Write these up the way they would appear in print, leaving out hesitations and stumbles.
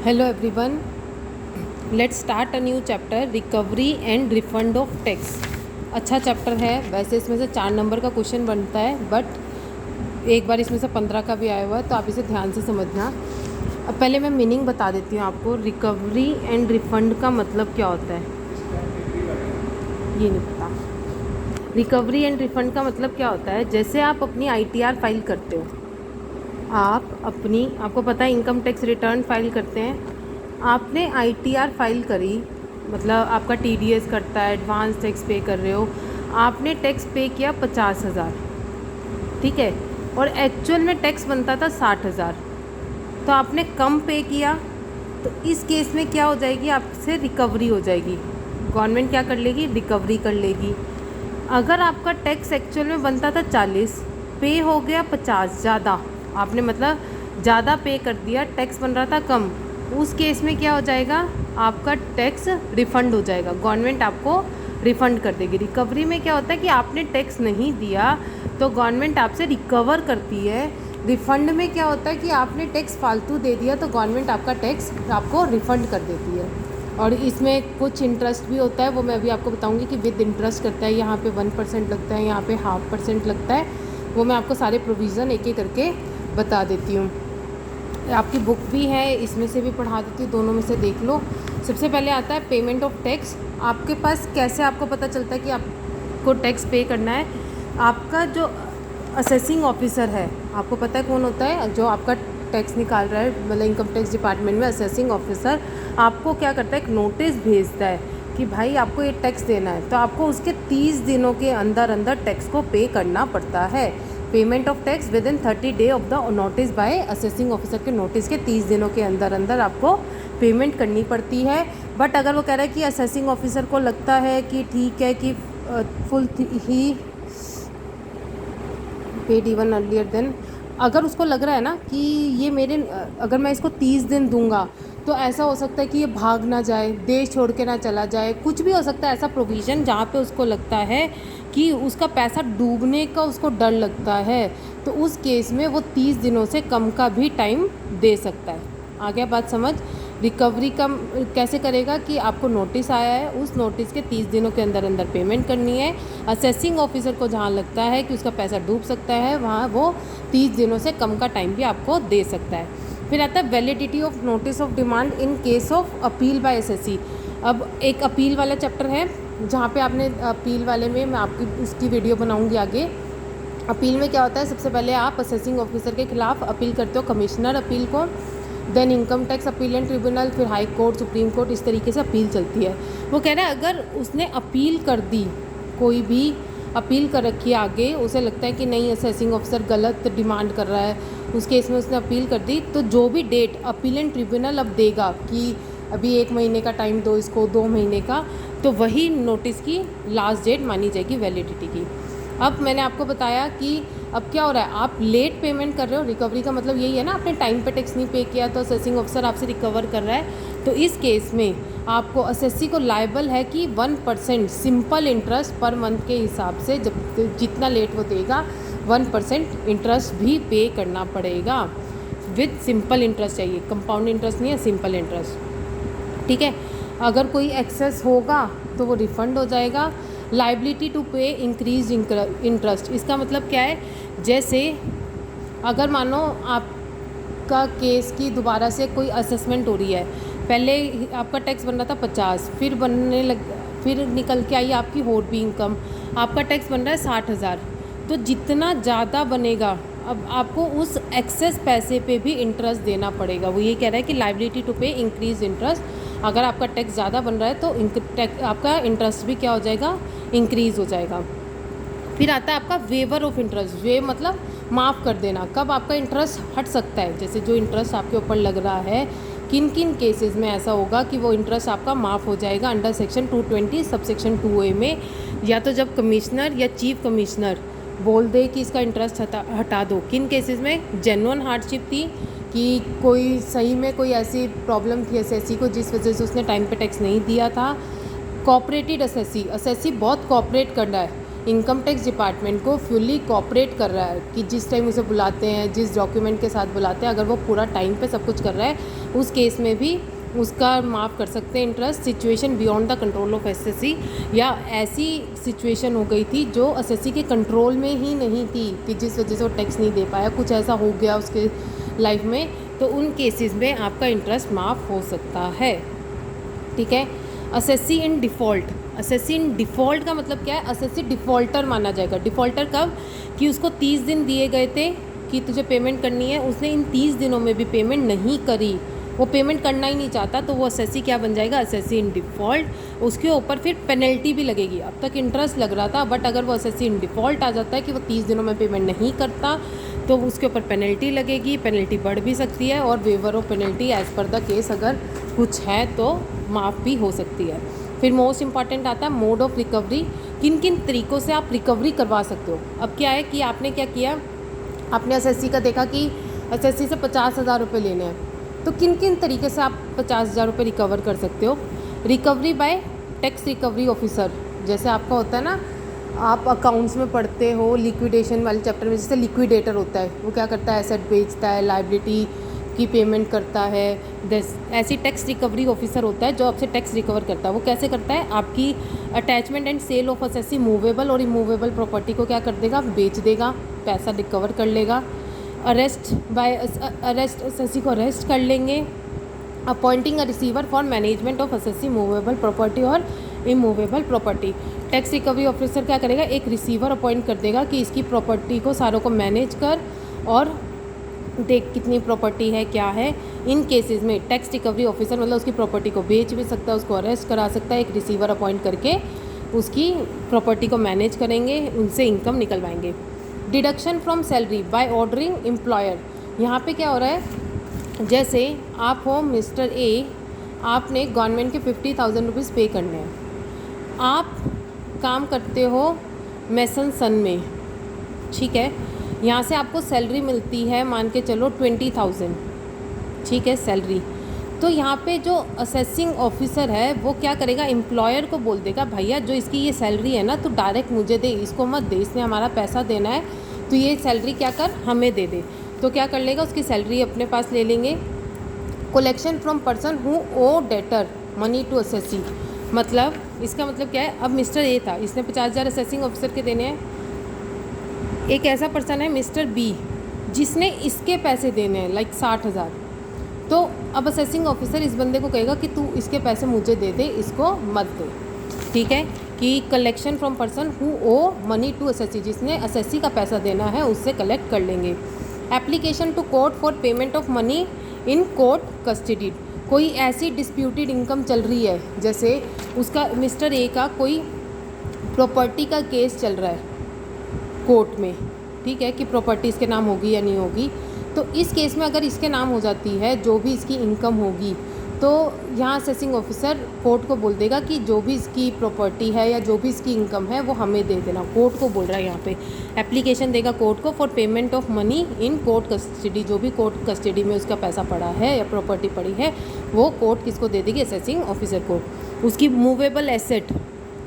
Hello everyone, let's start a new chapter recovery and refund of tax. अच्छा chapter है। वैसे इसमें से 4 नंबर का क्वेश्चन बनता है, बट एक बार इसमें से 15 का भी आया हुआ है, तो आप इसे ध्यान से समझना। अब पहले मैं मीनिंग बता देती हूँ आपको। रिकवरी एंड रिफंड का मतलब क्या होता है ये नहीं पता। रिकवरी एंड रिफंड का मतलब क्या होता है, जैसे आप अपनी आईटीआर फाइल करते हो, आपको पता है इनकम टैक्स रिटर्न फाइल करते हैं। आपने आईटीआर फाइल करी, मतलब आपका टीडीएस कटता है, एडवांस टैक्स पे कर रहे हो, आपने टैक्स पे किया 50,000, ठीक है, और एक्चुअल में टैक्स बनता था 60,000, तो आपने कम पे किया। तो इस केस में क्या हो जाएगी, आपसे रिकवरी हो जाएगी। गवर्नमेंट क्या कर लेगी, रिकवरी कर लेगी। अगर आपका टैक्स एक्चुअल में बनता था 40, पे हो गया 50 ज़्यादा, आपने मतलब ज़्यादा पे कर दिया, टैक्स बन रहा था कम, उस केस में क्या हो जाएगा, आपका टैक्स रिफ़ंड हो जाएगा। गवर्नमेंट आपको रिफ़ंड कर देगी। रिकवरी में क्या होता है कि आपने टैक्स नहीं दिया तो गवर्नमेंट आपसे रिकवर करती है। रिफ़ंड में क्या होता है कि आपने टैक्स फालतू दे दिया तो गवर्नमेंट आपका टैक्स आपको रिफ़ंड कर देती है। और इसमें कुछ इंटरेस्ट भी होता है, वो मैं अभी आपको बताऊंगी कि विद इंटरेस्ट करता है। यहाँ पे 1% लगता है, यहाँ पे 0.5% लगता है। वो मैं आपको सारे प्रोविज़न एक एक करके बता देती हूँ। आपकी बुक भी है, इसमें से भी पढ़ा देती हूँ, दोनों में से देख लो। सबसे पहले आता है पेमेंट ऑफ टैक्स। आपके पास कैसे आपको पता चलता है कि आपको टैक्स पे करना है। आपका जो असेसिंग ऑफिसर है, आपको पता है कौन होता है, जो आपका टैक्स निकाल रहा है, मतलब इनकम टैक्स डिपार्टमेंट में असेसिंग ऑफिसर आपको क्या करता है, एक नोटिस भेजता है कि भाई आपको ये टैक्स देना है। तो आपको उसके 30 दिनों के अंदर अंदर टैक्स को पे करना पड़ता है। Payment of tax with in 30 day of the notice bye assessing officer के नोटिस के 30 दिनों के अंदर अंदर आपको पेमेंट करनी पड़ती है। बट अगर वो कह रहा है कि असेसिंग ऑफिसर को लगता है कि ठीक है कि फुल ही पेड इवन अर्लियर देन, अगर उसको लग रहा है ना कि ये मेरे, अगर मैं इसको 30 दिन दूंगा तो ऐसा हो सकता है कि ये भाग ना जाए, देश छोड़ के ना चला जाए, कुछ भी हो सकता है ऐसा प्रोविज़न जहाँ पे उसको लगता है कि उसका पैसा डूबने का उसको डर लगता है, तो उस केस में वो 30 दिनों से कम का भी टाइम दे सकता है। आ गया बात समझ। रिकवरी का कैसे करेगा कि आपको नोटिस आया है, उस नोटिस के 30 दिनों के अंदर अंदर पेमेंट करनी है। असेसिंग ऑफिसर को जहाँ लगता है कि उसका पैसा डूब सकता है, वहाँ वो 30 दिनों से कम का टाइम भी आपको दे सकता है। फिर आता है validity of notice of demand in case of appeal bye SSC. अब एक अपील वाला चैप्टर है, जहाँ पे आपने अपील वाले में मैं आपकी उसकी वीडियो बनाऊंगी आगे। अपील में क्या होता है, सबसे पहले आप असेसिंग ऑफिसर के खिलाफ अपील करते हो, कमिश्नर अपील को, then income tax appellate tribunal, फिर हाई कोर्ट, सुप्रीम कोर्ट, इस तरीके से अपील चलती है। वो कह रहा है अगर उसने अपील कर दी, कोई भी अपील कर रखी है आगे, उसे लगता है कि नहीं असेसिंग ऑफिसर गलत डिमांड कर रहा है, उस केस में उसने अपील कर दी, तो जो भी डेट अपीलेंट ट्रिब्यूनल अब देगा कि अभी 1 महीने का टाइम दो इसको, 2 महीने का, तो वही नोटिस की लास्ट डेट मानी जाएगी वैलिडिटी की। अब मैंने आपको बताया कि अब क्या हो रहा है, आप लेट पेमेंट कर रहे हो। रिकवरी का मतलब यही है ना, आपने टाइम पे टैक्स नहीं पे किया तो असेसिंग ऑफिसर आपसे रिकवर कर रहा है। तो इस केस में आपको असेसी को लायबल है कि 1% सिंपल इंटरेस्ट पर मंथ के हिसाब से, जब जितना लेट वो देगा 1% इंटरेस्ट भी पे करना पड़ेगा। विद सिंपल इंटरेस्ट चाहिए, कंपाउंड इंटरेस्ट नहीं है, सिंपल इंटरेस्ट, ठीक है। अगर कोई एक्सेस होगा तो वो रिफ़ंड हो जाएगा। लाइबिलिटी टू पे इंक्रीज इंटरेस्ट, इसका मतलब क्या है, जैसे अगर मानो आपका केस की दोबारा से कोई असेसमेंट हो रही है, पहले आपका टैक्स बन रहा था 50, फिर निकल के आई आपकी और भी इनकम, आपका टैक्स बन रहा है 60,000, तो जितना ज़्यादा बनेगा अब आपको उस एक्सेस पैसे पे भी इंटरेस्ट देना पड़ेगा। वो ये कह रहा है कि लाइबिलिटी टू पे इंक्रीज इंटरेस्ट, अगर आपका टैक्स ज़्यादा बन रहा है तो आपका इंटरेस्ट भी क्या हो जाएगा, इंक्रीज़ हो जाएगा। फिर आता है आपका वेवर ऑफ इंटरेस्ट। वे मतलब माफ़ कर देना, कब आपका इंटरेस्ट हट सकता है, जैसे जो इंटरेस्ट आपके ऊपर लग रहा है, किन किन केसेस में ऐसा होगा कि वो इंटरेस्ट आपका माफ़ हो जाएगा under section 220 sub section 2A में। या तो जब कमिश्नर या चीफ कमिश्नर बोल दे कि इसका इंटरेस्ट हटा दो। किन केसेस में, जेन्युइन हार्डशिप थी कि कोई सही में कोई ऐसी प्रॉब्लम थी एसएससी को जिस वजह से उसने टाइम पे टैक्स नहीं दिया था। कॉपरेटेड असेसी बहुत कॉपरेट कर रहा है, इनकम टैक्स डिपार्टमेंट को फुल्ली कोऑपरेट कर रहा है कि जिस टाइम उसे बुलाते हैं, जिस डॉक्यूमेंट के साथ बुलाते हैं, अगर वो पूरा टाइम पे सब कुछ कर रहा है, उस केस में भी उसका माफ़ कर सकते हैं interest. Situation beyond the control of SSC, या ऐसी सिचुएशन हो गई थी जो एसएससी के कंट्रोल में ही नहीं थी कि जिस वजह से वो टैक्स नहीं दे पाया, कुछ ऐसा हो गया उसके लाइफ में, तो उन केसेस में आपका इंटरेस्ट माफ़ हो सकता है। ठीक है। Assessee in default, assessee in default का मतलब क्या है? एसएससी डिफ़ॉल्टर माना जाएगा। डिफ़ॉल्टर कब? कि उसको 30 दिन दिए गए थे कि तुझे पेमेंट करनी है, उसने इन 30 दिनों में भी पेमेंट नहीं करी, वो पेमेंट करना ही नहीं चाहता, तो वो एसएससी क्या बन जाएगा? Assessee in default. उसके ऊपर फिर पेनल्टी भी लगेगी। अब तक इंटरेस्ट लग रहा था, बट अगर वो एसएससी इन डिफ़ॉल्ट आ जाता है कि वो 30 दिनों में पेमेंट नहीं करता, तो उसके ऊपर पेनल्टी लगेगी। पेनल्टी बढ़ भी सकती है, और waiver of penalty as per the case अगर कुछ है तो माफ़ भी हो सकती है। फिर मोस्ट इंपॉर्टेंट आता है मोड ऑफ रिकवरी, किन किन तरीक़ों से आप रिकवरी करवा सकते हो। अब क्या है कि आपने क्या किया, आपने एसएससी का देखा कि एसएससी से 50,000 रुपये लेने हैं, तो किन किन तरीके से आप 50,000 रुपये रिकवर कर सकते हो। Recovery bye tax recovery officer, जैसे आपका होता है ना, आप अकाउंट्स में पढ़ते हो लिक्विडेशन वाले चैप्टर में, जैसे लिक्विडेटर होता है, वो क्या करता है? एसेट बेचता है, लाइबिलिटी की पेमेंट करता है। ऐसी टैक्स रिकवरी ऑफिसर होता है जो आपसे टैक्स रिकवर करता है। वो कैसे करता है? आपकी attachment and sale of SSC movable और इमूवेबल प्रॉपर्टी को क्या कर देगा? बेच देगा, पैसा रिकवर कर लेगा। अरेस्ट बाय अरेस्ट, एसएससी को अरेस्ट कर लेंगे। Appointing a receiver for management of SSC movable property और immovable property. Tax recovery officer क्या करेगा? एक रिसीवर अपॉइंट कर देगा कि इसकी प्रॉपर्टी को सारों को मैनेज कर और देख कितनी प्रॉपर्टी है, क्या है। इन केसेस में टैक्स रिकवरी ऑफिसर मतलब उसकी प्रॉपर्टी को बेच भी सकता है, उसको अरेस्ट करा सकता है, एक रिसीवर अपॉइंट करके उसकी प्रॉपर्टी को मैनेज करेंगे, उनसे इनकम निकलवाएंगे। Deduction from salary by ordering employer, यहाँ पे क्या हो रहा है? जैसे आप हो मिस्टर ए, आपने गवर्नमेंट के 50,000 रुपीज़ पे करने हैं, आप काम करते हो मैसन सन में, ठीक है, यहाँ से आपको सैलरी मिलती है, मान के चलो 20,000, ठीक है, सैलरी। तो यहाँ पे जो असेसिंग ऑफिसर है वो क्या करेगा? एम्प्लॉयर को बोल देगा, भैया जो इसकी ये सैलरी है ना, तो डायरेक्ट मुझे दे, इसको मत दे, इसने हमारा पैसा देना है, तो ये सैलरी क्या कर, हमें दे दे। तो क्या कर लेगा? उसकी सैलरी अपने पास ले लेंगे। Collection from person who owe debtor money to SSC, मतलब इसका मतलब क्या है? अब मिस्टर ए था, इसने 50,000 असेसिंग ऑफिसर के देने हैं। एक ऐसा पर्सन है मिस्टर बी जिसने इसके पैसे देने हैं, लाइक 60,000। तो अब असेसिंग ऑफिसर इस बंदे को कहेगा कि तू इसके पैसे मुझे दे दे, इसको मत दे, ठीक है। कि collection from person who owe money to SSC, जिसने एसएससी का पैसा देना है उससे कलेक्ट कर लेंगे। Application to court for payment of money in court custody, कोई ऐसी डिस्प्यूटेड इनकम चल रही है, जैसे उसका मिस्टर ए का कोई प्रॉपर्टी का केस चल रहा है कोर्ट में, ठीक है, कि प्रॉपर्टी इसके नाम होगी या नहीं होगी। तो इस केस में अगर इसके नाम हो जाती है, जो भी इसकी इनकम होगी, तो यहाँ असेसिंग ऑफिसर कोर्ट को बोल देगा कि जो भी इसकी प्रॉपर्टी है या जो भी इसकी इनकम है वो हमें दे देना। कोर्ट को बोल रहा है यहाँ पे, एप्लीकेशन देगा कोर्ट को for payment of money in court custody, जो भी कोर्ट कस्टडी में उसका पैसा पड़ा है या प्रॉपर्टी पड़ी है वो कोर्ट किसको दे देगी? असेसिंग ऑफिसर को। उसकी मूवेबल एसेट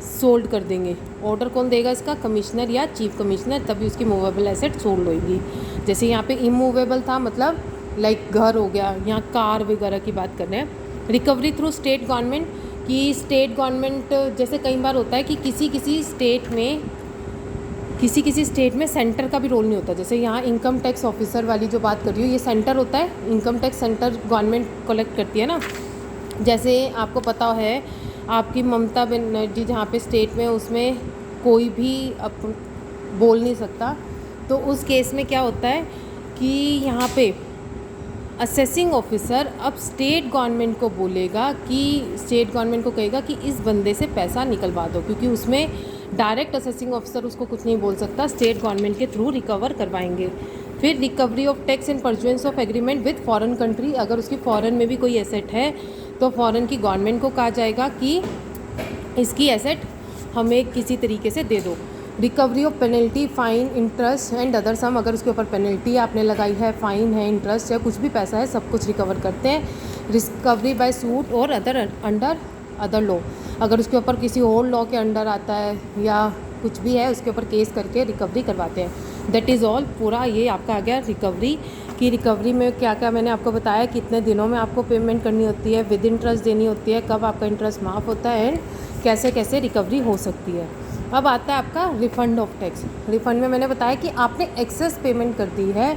सोल्ड कर देंगे। ऑर्डर कौन देगा इसका? कमिश्नर या चीफ कमिश्नर, तभी उसकी मूवेबल एसेट सोल्ड होगी। जैसे यहाँ पे इमूवेबल था, मतलब लाइक घर हो गया, यहाँ कार वगैरह की बात कर रहे हैं। रिकवरी थ्रू स्टेट गवर्नमेंट, कि स्टेट गवर्नमेंट, जैसे कई बार होता है कि किसी किसी स्टेट में सेंटर का भी रोल नहीं होता। जैसे यहाँ इनकम टैक्स ऑफिसर वाली जो बात कर रही हो, ये सेंटर होता है, income tax centre government collect करती है ना। जैसे आपको पता है आपकी ममता बनर्जी जहाँ पे स्टेट में, उसमें कोई भी बोल नहीं सकता, तो उस केस में क्या होता है कि यहाँ पे असेसिंग ऑफिसर अब स्टेट गवर्नमेंट को बोलेगा कि स्टेट गवर्नमेंट को कहेगा कि इस बंदे से पैसा निकलवा दो, क्योंकि उसमें डायरेक्ट असेसिंग ऑफिसर उसको कुछ नहीं बोल सकता, स्टेट गवर्नमेंट के थ्रू रिकवर करवाएंगे। फिर recovery of tax in pursuance of agreement with foreign country, अगर उसकी फॉरेन में भी कोई एसेट है तो फॉरेन की गवर्नमेंट को कहा जाएगा कि इसकी एसेट हमें किसी तरीके से दे दो। Recovery of penalty, fine, interest and other sum, अगर उसके ऊपर पेनल्टी आपने लगाई है, फ़ाइन है, इंटरेस्ट या कुछ भी पैसा है, सब कुछ रिकवर करते हैं। रिकवरी बाय सूट और अदर अंडर अदर लॉ, अगर उसके ऊपर किसी और लॉ के अंडर आता है या कुछ भी है उसके ऊपर केस करके रिकवरी करवाते हैं। That is all. पूरा ये आपका आ गया रिकवरी की। रिकवरी में क्या क्या मैंने आपको बताया, कितने दिनों में आपको पेमेंट करनी होती है, विद इंटरेस्ट देनी होती है, कब आपका इंटरेस्ट माफ़ होता है, एंड कैसे कैसे रिकवरी हो सकती है। अब आता है आपका रिफ़ंड ऑफ टैक्स। रिफ़ंड में मैंने बताया कि आपने एक्सेस पेमेंट कर दी है,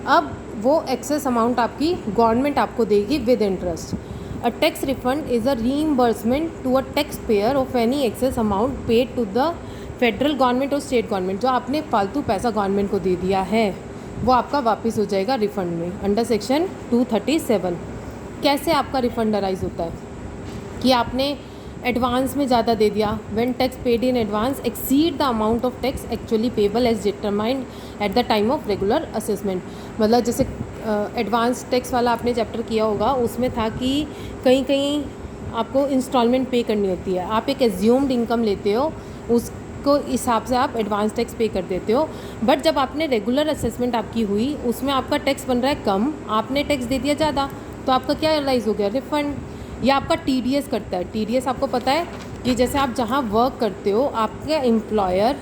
अब वो एक्सेस अमाउंट आपकी गवर्नमेंट आपको देगी with interest. A tax refund is a reimbursement to a tax payer of any excess amount paid to the federal government और स्टेट गवर्नमेंट। जो आपने फालतू पैसा गवर्नमेंट को दे दिया है वो आपका वापस हो जाएगा रिफ़ंड में, अंडर सेक्शन 237। कैसे आपका रिफ़ंड अराइज होता है कि आपने एडवांस में ज़्यादा दे दिया। When tax paid in advance exceed the amount of tax actually payable as determined at the time of regular assessment. मतलब जैसे एडवांस टैक्स वाला आपने चैप्टर किया होगा, उसमें था कि कहीं कहीं आपको इंस्टॉलमेंट पे करनी होती है। आप एक एज्यूम्ड इनकम लेते हो, उसको हिसाब से आप एडवांस टैक्स पे कर देते हो। बट जब आपने रेगुलर असेसमेंट आपकी हुई, उसमें आपका टैक्स बन रहा है कम, आपने टैक्स दे दिया ज़्यादा, तो आपका क्या रियलाइज़ हो गया, रिफ़ंड। या आपका TDS करता है। TDS आपको पता है कि जैसे आप जहाँ वर्क करते हो, आपका एम्प्लॉयर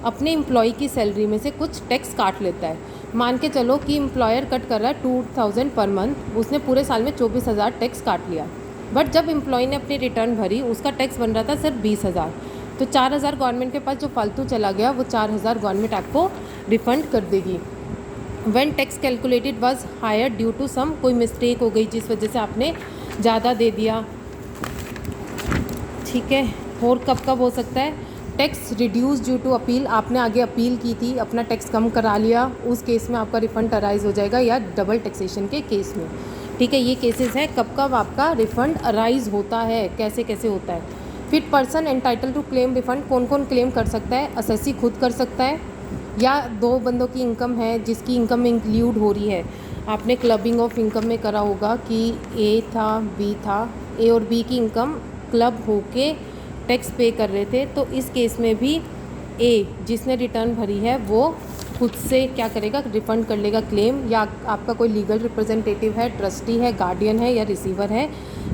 अपने एम्प्लॉय की सैलरी में से कुछ टैक्स काट लेता है। मान के चलो कि एम्प्लॉयर कट कर रहा है 2000 पर मंथ, उसने पूरे साल में 24,000 टैक्स काट लिया। बट जब एम्प्लॉय ने अपनी रिटर्न भरी, उसका टैक्स बन रहा था सिर्फ 20,000। तो 4,000 गवर्नमेंट के पास जो फालतू चला गया, वो 4,000 गवर्नमेंट आपको रिफ़ंड कर देगी। When tax calculated was higher due to some, कोई मिस्टेक हो गई जिस वजह से आपने ज़्यादा दे दिया, ठीक है। और कब कब हो सकता है, tax reduce due to appeal, आपने आगे अपील की थी, अपना टैक्स कम करा लिया, उस केस में आपका रिफ़ंड अराइज हो जाएगा, या डबल टैक्सेशन के केस में, ठीक है। ये केसेस हैं कब कब आपका रिफ़ंड अराइज होता है, कैसे कैसे होता है। फिर person entitle to claim refund, कौन कौन क्लेम कर सकता है, असेसी खुद कर सकता है, या दो बंदों की इनकम है जिसकी इनकम में इंक्लूड हो रही है। आपने क्लबिंग ऑफ इनकम में करा होगा कि ए था, बी था, ए और बी की इनकम क्लब होके टैक्स पे कर रहे थे, तो इस केस में भी ए जिसने रिटर्न भरी है वो खुद से क्या करेगा, रिफ़ंड कर लेगा क्लेम, या आपका कोई लीगल रिप्रेजेंटेटिव है, ट्रस्टी है, गार्डियन है, या रिसीवर है,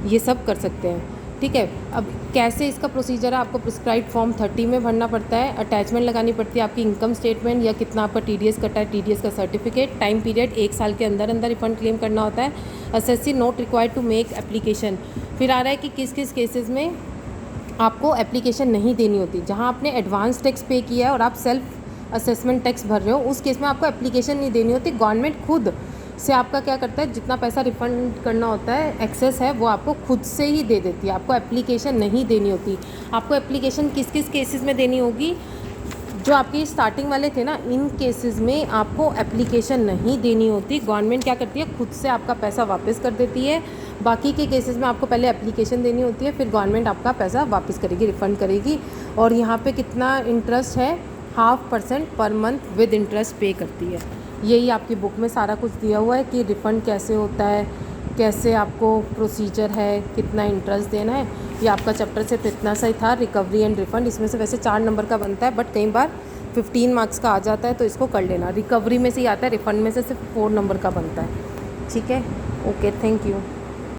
ये सब कर सकते हैं, ठीक है। अब कैसे इसका प्रोसीजर है, आपको प्रिस्क्राइब फॉर्म 30 में भरना पड़ता है, अटैचमेंट लगानी पड़ती है आपकी इनकम स्टेटमेंट, या कितना आपका TDS कटा है, TDS का सर्टिफिकेट, टाइम पीरियड 1 साल के अंदर अंदर रिफंड क्लेम करना होता है, assessee not required to make application. फिर आ रहा है कि किस किस केसेस में आपको एप्लीकेशन नहीं देनी होती। जहाँ आपने एडवांस टैक्स पे किया है और आप सेल्फ असेसमेंट टैक्स भर रहे हो, उस केस में आपको एप्लीकेशन नहीं देनी होती। गवर्नमेंट खुद से आपका क्या करता है, जितना पैसा रिफ़ंड करना होता है, एक्सेस है, वो आपको खुद से ही दे देती है, आपको एप्लीकेशन नहीं देनी होती। आपको एप्लीकेशन किस किस केसेस में देनी होगी, जो आपके स्टार्टिंग वाले थे ना, इन केसेस में आपको एप्लीकेशन नहीं देनी होती। गवर्नमेंट क्या करती है, खुद से आपका पैसा वापस कर देती है। बाकी के केसेस में आपको पहले एप्लीकेशन देनी होती है, फिर गवर्नमेंट आपका पैसा वापस करेगी, रिफ़ंड करेगी। और यहाँ पे कितना इंटरेस्ट है, 0.5% पर मंथ विद इंटरेस्ट पे करती है। यही आपकी बुक में सारा कुछ दिया हुआ है कि रिफ़ंड कैसे होता है, कैसे आपको प्रोसीजर है, कितना इंटरेस्ट देना है। ये आपका चैप्टर सिर्फ इतना सा ही था, रिकवरी एंड रिफ़ंड। इसमें से वैसे 4 नंबर का बनता है, बट कई बार 15 मार्क्स का आ जाता है, तो इसको कर लेना। रिकवरी में से ही आता है, रिफ़ंड में से सिर्फ 4 नंबर का बनता है, ठीक है। Okay, thank you.